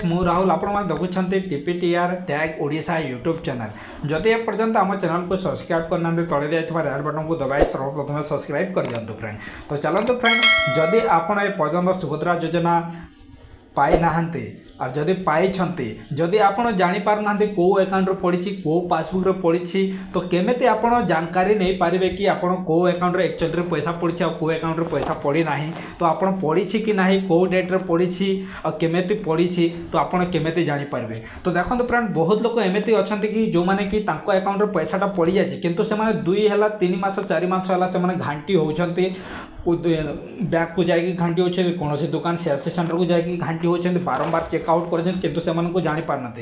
मु राहुल आपण देखुं टीपीटीआर tag Odisha YouTube channel जदि एपर्यंत आम चैनल को सब्सक्राइब करना तले दिखाई रेड बटन को दबाई सर्वप्रथम सब्सक्राइब कर दिंतु फ्रेंड। तो चलते फ्रेंड जदि आपण एपर्यंत सुभद्रा योजना पाई नाहंती और जदि पाई जदि आपण जानी पार ना को अकाउंट पड़ी को पासबुक पड़ी तो केमेती आपण जानकारी नहीं पारे कि आपण को अकाउंट एक्चुअली पैसा पड़ी और को अकाउंट पैसा पड़ी ना तो आपण पड़ी कि ना को डेट रे पड़ी और केमेती पड़ी तो आपण केमेती जानी पारे। तो देखो फ्रेंड बहुत लोग एमती अच्छा कि जो मैंने कि अकाउंट पैसाटा पड़ जाए किंतु से 2 मास 4 मास है घाटी होती बैंक को जाकि घाटी होती कौन दुकान सीएससी सेंटर को जाकि घाटी होती बारंबार चेकआउट कर किंतु से जानी पारना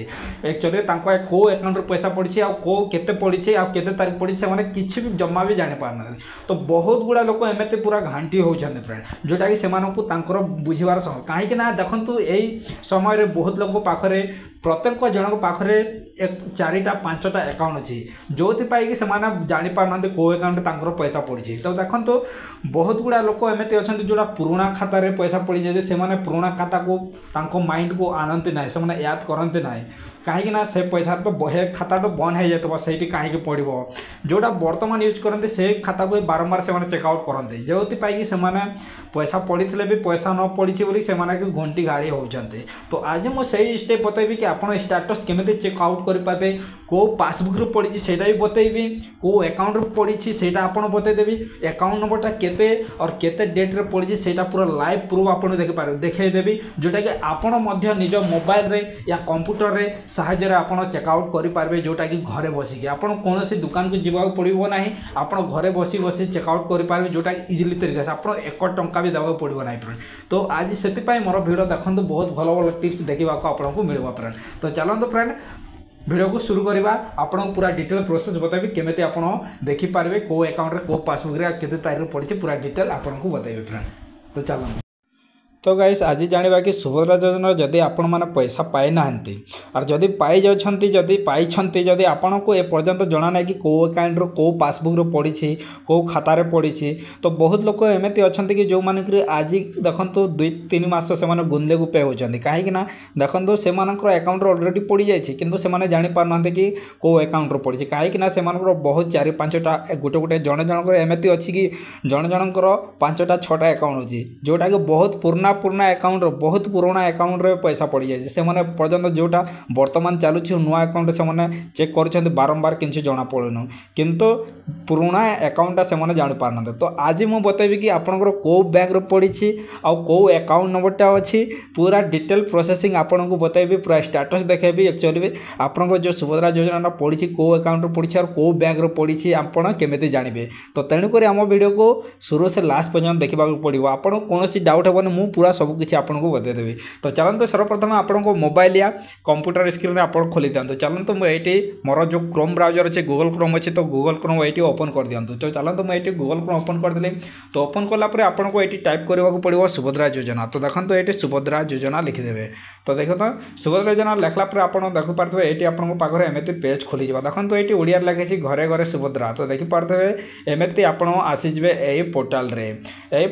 एक्चुअली को अकाउंट पैसा पड़ी को केते पड़ी आ केते तारीख पड़ी से किसी भी जमा भी जानी पारना। तो बहुत गुड़ा लोक एमती पूरा घाटी होती फ्रेंड जोटा कि से बुझार समय कहीं देखु यही समय बहुत लोक पाखे प्रत्येक जनक पाखे 4टा 5टा अकाउंट अच्छी जो कि जानी पारना को अकाउंट पैसा पड़ी। तो देखो बहुत गुड़ा लोक एमती अच्छा जोड़ा पुराणा खाता रे पैसा पड़ जाए से पुराणा खाता को माइंड को आनती ना से याद करते ना कहीं से पैसा तो बहे खाता तो बंद हो जाए से कहीं पड़ो जोटा बर्तमान यूज करते से खाता को बारंबार से चेकआउट करते जो से पैसा पड़ी भी पैसा न पड़ी बोली से घंटी गाड़ी होती। तो आज मुझे स्टेप बतेबी कि आप स्टेटस केमी चेकआउट करेंगे को पासबुक पड़ी से भी बतेबी को अकाउंट पड़ी से आप बतेदेवी अकाउंट नंबरटा केते और केते डेट रे पड़ी से पूरा लाइव प्रूफ आप देखदेवी जोटा कि आप निज मोबाइल रे या कंप्यूटर रे साहाय्य आप चेकआउट करेंगे जोटा कि घरे बसिक आप कौन दुकान को जीवाक पड़ो ना आप घरे बसी बसी चेकआउट करेंगे जोटा इजिली तरीके से आप 1 टंका भी देवाक पड़ो ना फ्रेंड। तो आज से मोर वीडियो देखते बहुत भल भल टिप्स देखा आपको मिल फ्रेंड। तो चलते फ्रेंड वीडियो को शुरू करवा आपको पूरा डिटेल प्रोसेस बताइए केमी आप देखिपारे को अकाउंट को पासबुक केते तारीख पड़ी पूरा डिटेल आपको बताइए फ्रेंड। तो चलो तो गाइस आज जाना कि सुभद्रा योजना जदि आपण मैंने पैसा पाई ना और जदि पाई जाती जदि पाई जदि आपन को एपर्यंत जना ना कि को अकाउंट को पासबुक पड़ी को खातार पड़ी तो बहुत लोग एमती अच्छा कि जो मैंने आज देखो 2-3 मास से गुंदे गुपे होती कहीं देखो से अकाउंट अलरेडी पड़ी जाए कि से जापार ना कि को अकाउंट पड़ी कहीं से बहुत 4-5टा गोटे गोटे जड़े जनक एमती अच्छी कि जड़े जनकर 5टा 6टा अकाउंट अच्छी जोटा कि बहुत पुराना अकाउंट बहुत पुराना अकाउंट रे पैसा पड़ जाए से पर्यंत जोटा वर्तमान चलुची नुआ अकाउंट से चेक कर बारंबार किसी जना पड़न किंतु पुराना अकाउंटा से जानी पारना। तो आज मुझे बतेबी कि आपंकर को बैंक रे पड़ी आउ को अकाउंट नंबरटा अच्छी पूरा डिटेल प्रोसेसिंग आपको बतेबी पूरा स्टेटस देखेबी एक्चुअली आपंकर जो सुभद्रा योजना पड़ी को अकाउंट पड़ी और को बैंक रे पड़ी आपड़ केमी जानवे। तो तेणुक आम वीडियो को शुरू से लास्ट पर्यंत देखा पड़ो आपको कौन डाउट हेनी मुझे पूरा सबकि आपको बतईदेवी। तो चलते सर्वप्रथम आपको मोबाइल या कंप्यूटर स्क्रीन में आप खोली दिखाँ चलते मुझे मोर जो क्रोम ब्राउजर अच्छे गूगल क्रोम अच्छे तो गूगल क्रोम ये ओपन कर दिखाँ। तो चलते मुझे गूगल क्रोम ओपन करदेली। तो ओपन कलापर आपको ये टाइप करने पड़ो सुभद्रा योजना। तो देखो ये सुभद्रा योजना लिखिदेवे। तो देख तो सुभद्रा योजना लिखला आप देखिपारे ये आपे एमती पेज खोली देखो ये ओडिया लिखी घरे घरे सुभद्रा। तो देखिपारे एमती आप आसीजे यही पोर्टाल रे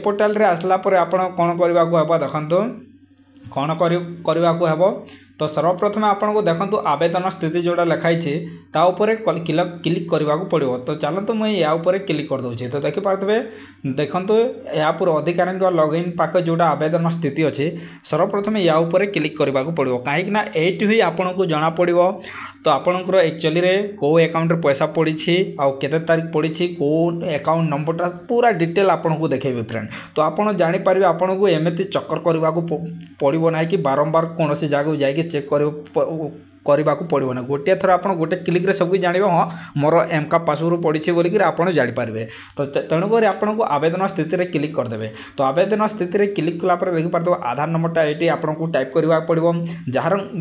पोर्टाल रे आसला आप कौन करने को हे देखो कौन करने को हे। तो सर्वप्रथम आपको देखो आवेदन स्थिति जोड़ा लिखाई ताऊपर क्लिक करने को पड़ो। तो चलते मुझे या क्लिक कर दूसरी। तो देखिपारे देखो या अधिकारी लॉगिन पाखे जोड़ा आवेदन स्थिति अच्छी सर्वप्रथम या क्लिक करने को पड़ो कहीं ये आपको जना पड़ो। तो आपंकर एक्चुअली को अकाउंट पैसा पड़ी आउ केते तारीख पड़ी को अकाउंट नंबरटा पूरा डिटेल आपको देखेबी फ्रेंड। तो आप जानीपारे आपको एमती चक्कर करने को पड़ो ना कि बारंबार कौन जगह जाकि चेक करने को पड़ो ना गोटे थर आप गोटे क्लिक रे सब जानवे हाँ मोर एमका पासबुक पड़ी बोलिक आप जानीपारे। तो तेणुक आपको आवेदन स्थिति में क्लिक करदे। तो आवेदन स्थिति में क्लिक कलापर देखिपारे आधार नंबरटा ये आपको टाइप करने पड़ो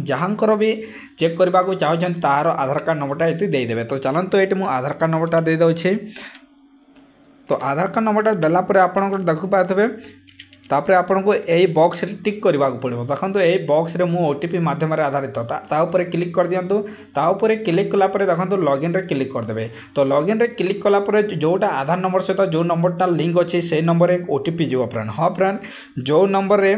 जहाँकर भी चेक करने को चाहते तार आधार कार्ड नंबरटा ये देदेवे। तो चलते ये मुझे आधार कार्ड नंबरटा दे दूसरी। तो आधार कार्ड नंबरटा देलापर आप देखिपारे तापर आपको यही बॉक्स टिक करने को पड़ो। देखो यही बॉक्स रे मु ओटीपी माध्यम आधारित ताऊपर क्लिक कर दिंतु। ताऊपर क्लिक कलापर देखो लॉगिन रे क्लिक करदे। तो लॉगिन रे क्लिक कलापर जोटा आधार नंबर सहित जो नंबरटा लिंक अच्छी से नंबर एक ओटीपी जीव फ्रेंड। हाँ फ्रेंड जो नंबर रे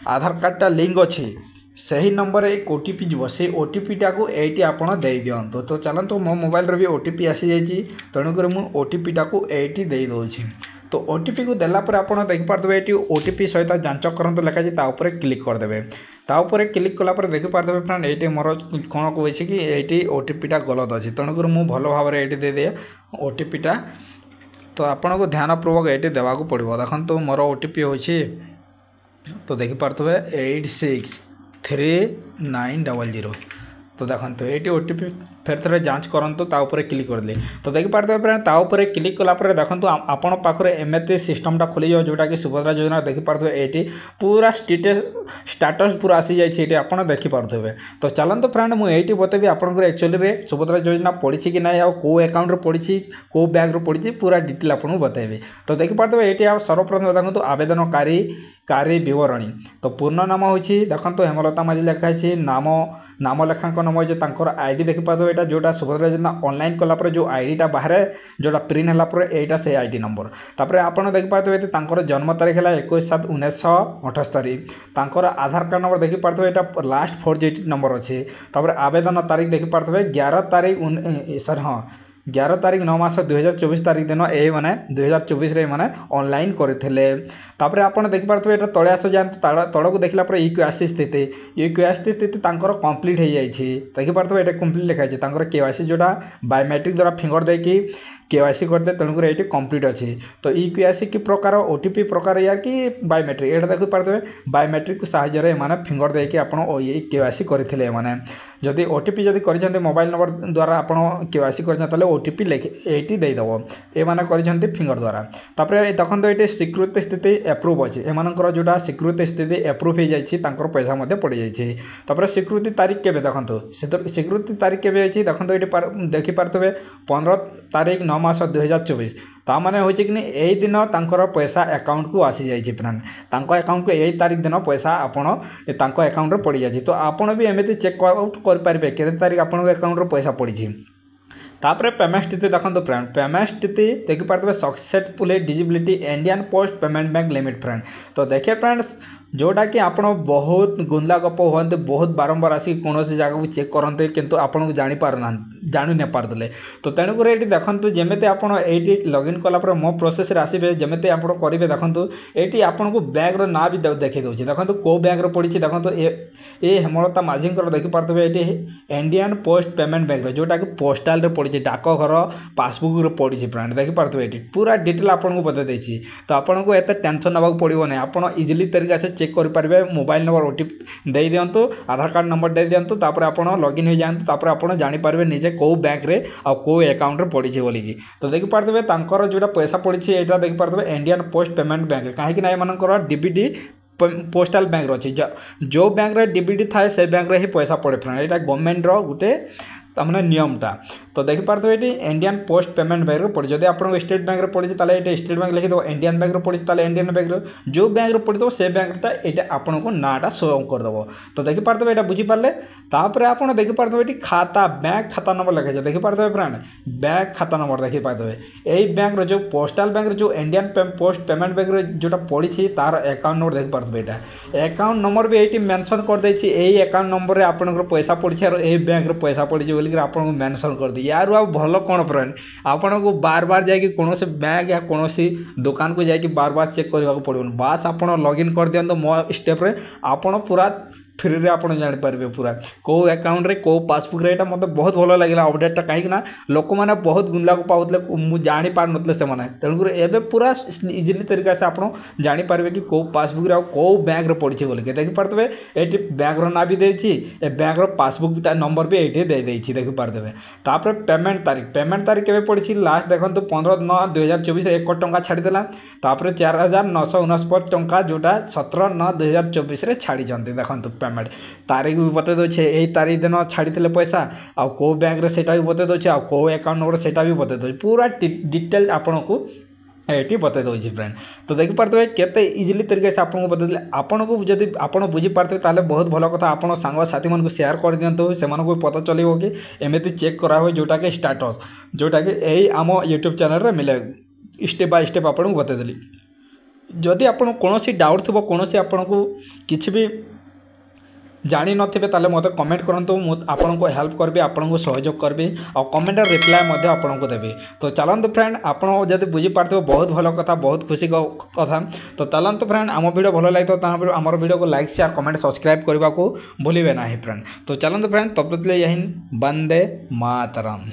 आधार कार्डटा लिंक अच्छी सही नंबर एक ओटीपी जीव से ओटीपी टाक ये आप दे दिंतु। तो चलतु मो मोबाइल भी ओटीपी आसी जाइए तेणुक मुझे ओटीपी टाक ये दे दूसरी। तो ओटीपी को देलापर आप देखिपारे ये ओटीपी सहित जांच करूँ लिखाई ताऊपर क्लिक करदे। ताऊपर क्लिक कलापर देखिपारे फ्रेंड ये मोर कौन कहे कि ये ओटीपीटा गलत अच्छी तेणुक मुझे भल भाव ये दे दिए ओटीपीटा। तो आपन को ध्यानपूर्वक ये देवाक पड़ो। देखो मोर ओटीपी हूँ तो देखिपारे 863900। तो देखो ये ओटीपी फेर थे जांच करूँ ताऊपर क्लिक कर दे। तो देखिपारे फ्रेंड ताऊपर क्लिक कलापर देखो आपण पाखे एमती सिस्टमटा खोली जाओ जोटा कि सुभद्रा योजना देखिपारे ये पूरा स्टाटस पूरा आसी जाइए आप देखिपारे। तो चलते फ्रेंड मुझे बतेबी आपंकर एक्चुअली सुभद्रा योजना पड़ी कि ना कौ अकाउंट पड़ी कौ बैंक पड़ी पूरा डिटेल आपको बतेबी। तो देखिपारे ये सर्वप्रथम देखो आवेदनकारी विवरणी। तो पूर्ण नाम हो देखो हेमलता माझी लिखाई नाम नाम लेखांक नाम हो आईडी देखिपारे यहाँ जोटा सुभद्रा योजना ऑनलाइन कलापर जो आईडीटा बाहर जोटा प्रिंट है यहाँ से आईडी नंबर। तापर आपड़ देखिपारे जन्म तारीख है 21/7/1978। तांकर आधार कार्ड नंबर देखिपारे यहाँ लास्ट 4 डिजिट नंबर अच्छे। तापर आवेदन तारीख देखिपारे 11 तारीख 11 तारीख 9 मास 2024 तारीख दिन ये मैंने 2024 मैंने ऑनलाइन करते। तापर आपड़ देखिपारे यहाँ तले आस जाए तल को देखला इक्यूआईसी स्थिति स्थिति कंप्लीट हो जाए। देखिपारे ये कंप्लीट लिखाई केवाईसी जोटा बायोमेट्रिक द्वारा फिंगर देकी केवाईसी करते तेणुक ये कंप्लीट अच्छी। तो इक्यूआईसी की प्रकार ओटीपी प्रकार या कि बायोमेट्रिक ये देखिपारे बायोमेट्रिक साहाय्य फिंगर देकी आप केवाईसी करते। मैंने जदि ओटीपी जदि कर मोबाइल नंबर द्वारा आप केवाईसी कर ओटीपी ये देदेव ये मैंने फिंगर द्वारा। तापर देखो ये स्वीकृति स्थिति एप्रूव अच्छी एम जोटा स्वीकृति स्थिति एप्रूव हो जाए पैसा पड़ जाए। तापर स्वीकृति तारीख के देखो स्वीकृति तारीख के देखो ये देखिपारे 15 तारीख 9 मास 2024 ता माने हो कि यही दिन तांकर पैसा अकाउंट को आसी जाइए। फ्रेंड तांको अकाउंट को यही तारीख दिन पैसा आपण अकाउंट पड़ जाए। तो आपड़ भी एमती चेक आउट करेंगे के तारीख आपको अकाउंट पैसा पड़ी। तापर पेमेंट स्थिति देखो फ्रेंड पेमेंट स्थिति देखिपारे सक्सेसफुली डिजिबिलिटी Indian post payment bank limit. Friend तो देखिए फ्रेंड्स जोटा कि आप बहुत गुंदला गप हुए बहुत बारंबार आसिक कौन जगह को चेक करते किंतु आपन को जानी न पारे। तो तेणुक ये देखो जमी आप लॉगिन कलापर मो प्रोसेस आसवे जमी आप करेंगे देखो ये आपन को बैंक ना भी देखी दूसरी देखो कौ बैंक पड़ी देखो ये हेमलता माझी देखिपारे ये इंडियन पोस्ट पेमेंट बैंक जोटा कि पोस्टाल पड़ी डाकघर पासबुक पड़ी। फ्रेंड देखिपारे ये पूरा डिटेल आपको बता देती। तो आपको एत टेंशन नाक पड़ो ना आप इजिली तरीका से चेक करेंगे मोबाइल नंबर ओटीपी दे दिंतु आधार कार्ड नंबर दे दिंतु तापर आप लॉगिन हो जाए तापर आप जानीपारे निजे कौ बैंक रे आ कौ अकाउंट रे पड़ी बोलिकी। तो देखिपारे जोटा पैसा पड़ी यहाँ देखिपारे इंडियन पोस्ट पेमेंट बैंक कहीं एम डीबीडी पोस्टाल बैंक अच्छी जो बैंक रे डीबीडी थाए से बैंक रे ही पैसा पड़े। फ्रेंड यहाँ गवर्नमेंट गोटे तमाने नियमटा। तो देखिपारे ये इंडियन पोस्ट पेमेंट बैंक पड़ी जब आप स्टेट बैंक पड़ी ये स्टेट बैंक लिखिद इंडियन बैंक पड़ी इंडियन बैंक जो बैंक पड़ी से बैंकटा ये आपको नाटा शो करदेव। तो देखिपारे यहाँ बुझीपारे तापर आप देखिपारे ये खाता बैंक खाता नंबर लिखाई देखिपारे फ्रेंड बैंक खाता नंबर देखिपारे यही बैंक जो पोस्टाल बैंक जो इंडियन पोस्ट पेमेंट बैंक जोटा पड़ी तार अकाउंट नंबर देखिपारे यहाँ अकाउंट नंबर भी ये मेंशन कर देछि यही अकाउंट नंबर में आपंकर पैसा पड़ी और यही बैंक पैसा पड़ी आपको मेंशन कर दी। यार आ भल कौन फ्रेंड आपन को बार बार जाकि कौन से बैंक या कौन सी दुकान को जाकि बार बार चेक करने को पड़ो बास आप लॉगिन कर दिखाँ मो स्टेप रे आपन पूरा फ्री रे आप जानीपारे पूरा कौ अकाउंट रे कौ पासबुक रे मत बहुत भल लगे अपडेटा कहीं लोक मैंने बहुत गुंदला को पाते मुझे जानी पार नथिले से तेणुक एवं पूरा इजिली तरीका से आप जानीपारे कि कौ पासबुक रे कौ बैंक रे पड़ी बोलिए देखिपारे ये बैंक ना भी देती बैंक पासबुक नंबर भी ये दे देखिपारे। तापर पेमेंट तारीख के पड़ी लास्ट देखो 15/9/2024 1 टंका छाड़देला तापर 4,949 टंका जोटा 17/9/2024 छाड़ी देखो पेमेंट तारीख भी बता दूचे यही तारीख दिन छाड़ी पैसा आ कौ बैंक रे सेटा भी बता दूचे आ कौ अकाउंट नंबर सेटा भी बता दूचे पूरा डिटेल आपन को ये बता दूसरी। फ्रेंड तो देखिपारे केते इजिली तरीके से आपको बता आपन को जब आप बुझीपारे ताले बहुत भल कथा आप सांग साथी मन को शेयर कर दिंतु से पता चलो कि एमती चेक करा हुए जोटा कि स्टाटस जोटा कि यही आम यूट्यूब चैनल मिले स्टेप बाय स्टेप आपको बतेदेली। जदि आप कौन डाउट थो कौन आपको किसी भी जानी नथिबे ताले मते कमेंट करंतु मु आपनको हेल्प करबी आपनको सहयोग करबी और कमेंट रिप्लाई मध्य आपनको देबी। तो चलंतु फ्रेंड आपण जदि बुझी पारथो बहुत भलो कथा बहुत खुशी कथा। तो चलंतु फ्रेंड आम वीडियो भलो लागतो त हमर वीडियो को लाइक शेयर कमेंट सब्सक्राइब करबा को भूलिबे नाही फ्रेंड। तो चलंतु फ्रेंड तब तक ले यही वंदे मातरम।